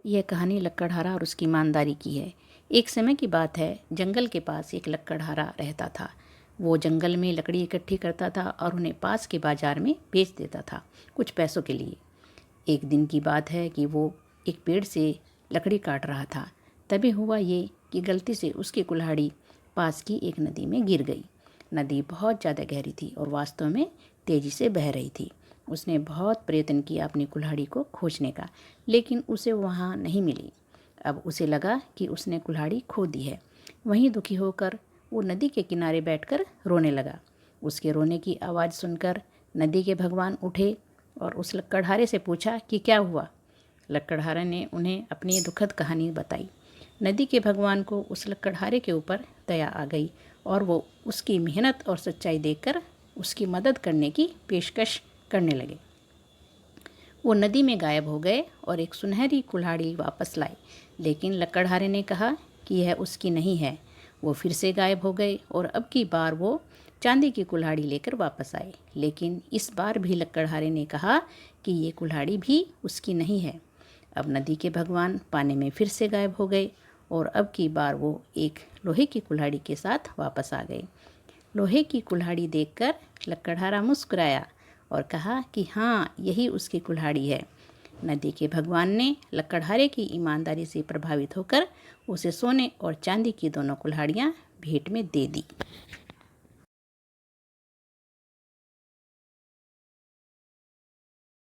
यह कहानी लकड़हारा और उसकी ईमानदारी की है। एक समय की बात है, जंगल के पास एक लकड़हारा रहता था। वो जंगल में लकड़ी इकट्ठी करता था और उन्हें पास के बाजार में बेच देता था कुछ पैसों के लिए। एक दिन की बात है कि वो एक पेड़ से लकड़ी काट रहा था। तभी हुआ ये कि गलती से उसकी कुल्हाड़ी पास की एक नदी में गिर गई। नदी बहुत ज़्यादा गहरी थी और वास्तव में तेज़ी से बह रही थी। उसने बहुत प्रयत्न किया अपनी कुल्हाड़ी को खोजने का, लेकिन उसे वहाँ नहीं मिली। अब उसे लगा कि उसने कुल्हाड़ी खो दी है। वहीं दुखी होकर वो नदी के किनारे बैठकर रोने लगा। उसके रोने की आवाज़ सुनकर नदी के भगवान उठे और उस लकड़हारे से पूछा कि क्या हुआ। लकड़हारे ने उन्हें अपनी दुखद कहानी बताई। नदी के भगवान को उस लकड़हारे के ऊपर दया आ गई और वो उसकी मेहनत और सच्चाई देखकर उसकी मदद करने की पेशकश करने लगे। वो नदी में गायब हो गए और एक सुनहरी कुल्हाड़ी वापस लाए, लेकिन लकड़हारे ने कहा कि यह उसकी नहीं है। वो फिर से गायब हो गए और अब की बार वो चांदी की कुल्हाड़ी लेकर वापस आए, लेकिन इस बार भी लकड़हारे ने कहा कि ये कुल्हाड़ी भी उसकी नहीं है। अब नदी के भगवान पानी में फिर से गायब हो गए और अब की बार वो एक लोहे की कुल्हाड़ी के साथ वापस आ गए। लोहे की कुल्हाड़ी देखकर लकड़हारा मुस्कुराया और कहा कि हाँ, यही उसकी कुल्हाड़ी है। नदी के भगवान ने लकड़हारे की ईमानदारी से प्रभावित होकर उसे सोने और चांदी की दोनों कुल्हाड़ियाँ भेंट में दे दी।